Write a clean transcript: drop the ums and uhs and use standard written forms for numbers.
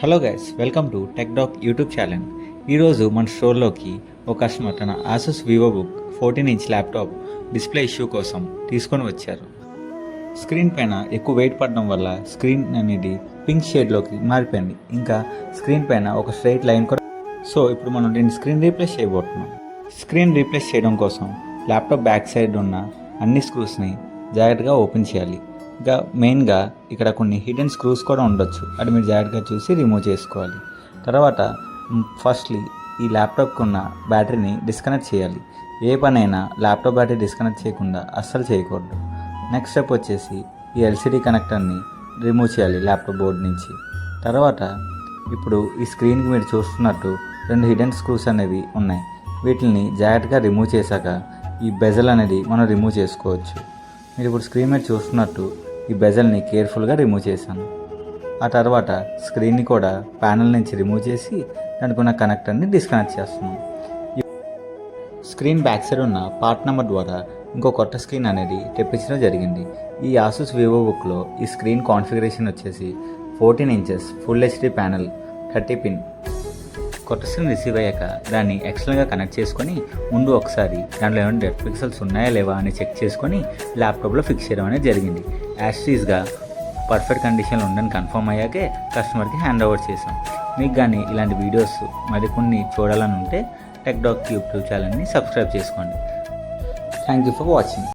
Hello guys, welcome to tech doc YouTube channel. ఈరోజు మన స్టోర్లోకి ఒక కస్టమర్ తన Asus VivoBook 14" laptop display issue కోసం తీసుకొని వచ్చారు. స్క్రీన్ పైన ఎక్కువ వెయిట్ పడడం వల్ల స్క్రీన్ అనేది పింక్ షేడ్లోకి మారిపోయింది. ఇంకా స్క్రీన్ పైన ఒక స్ట్రైట్ లైన్ కూడా. సో ఇప్పుడు మనం దీన్ని స్క్రీన్ రీప్లేస్ చేయబోతున్నాం. స్క్రీన్ రీప్లేస్ చేయడం కోసం ల్యాప్టాప్ బ్యాక్ సైడ్ ఉన్న అన్ని స్క్రూస్ని జాగ్రత్తగా ఓపెన్ చేయాలి. ఇంకా మెయిన్గా ఇక్కడ కొన్ని హిడెన్ స్క్రూస్ కూడా ఉండొచ్చు, అది మీరు జాగ్రత్తగా చూసి రిమూవ్ చేసుకోవాలి. తర్వాత ఫస్ట్లీ ఈ ల్యాప్టాప్కి ఉన్న బ్యాటరీని డిస్కనెక్ట్ చేయాలి. ఏ పనైనా ల్యాప్టాప్ బ్యాటరీ డిస్కనెక్ట్ చేయకుండా అస్సలు చేయకూడదు. నెక్స్ట్ స్టెప్ వచ్చేసి ఈ ఎల్సిడి కనెక్టర్ని రిమూవ్ చేయాలి ల్యాప్టాప్ బోర్డ్ నుంచి. తర్వాత ఇప్పుడు ఈ స్క్రీన్కి మీరు చూస్తున్నట్టు 2 హిడెన్ స్క్రూస్ అనేవి ఉన్నాయి. వీటిని జాగ్రత్తగా రిమూవ్ చేశాక ఈ బెజల్ అనేది మనం రిమూవ్ చేసుకోవచ్చు. మీరు ఇప్పుడు స్క్రీన్ మీద చూస్తున్నట్టు ఈ బెజల్ని కేర్ఫుల్గా రిమూవ్ చేశాను. ఆ తర్వాత స్క్రీన్ని కూడా ప్యానల్ నుంచి రిమూవ్ చేసి దానికి ఉన్న కనెక్టర్ని డిస్కనెక్ట్ చేస్తున్నాం. స్క్రీన్ బ్యాక్ సైడ్ ఉన్న పార్ట్ నెంబర్ ద్వారా ఇంకో కొత్త స్క్రీన్ అనేది తెప్పించడం జరిగింది. ఈ ఆసూస్ వివోబుక్లో ఈ స్క్రీన్ కాన్ఫిగరేషన్ వచ్చేసి 14" ఫుల్ హెచ్డి ప్యానల్ 30 పిన్. కొత్త స్క్రీన్ రిసీవ్ అయ్యాక దాన్ని ఎక్స్టర్నల్గా కనెక్ట్ చేసుకొని ముందు ఒకసారి దాంట్లో ఏమైనా డెడ్ పిక్సెల్స్ ఉన్నాయా లేవా అని చెక్ చేసుకొని ల్యాప్టాప్లో ఫిక్స్ చేయడం అనేది జరిగింది. యాస్టీస్గా పర్ఫెక్ట్ కండిషన్లో ఉందని కన్ఫర్మ్ అయ్యాకే కస్టమర్కి హ్యాండ్ ఓవర్ చేసాం. మీకు కానీ ఇలాంటి వీడియోస్ మరికొన్ని చూడాలని ఉంటే టెక్ డాక్ యూట్యూబ్ ఛానల్ని సబ్స్క్రైబ్ చేసుకోండి. Thank you for watching.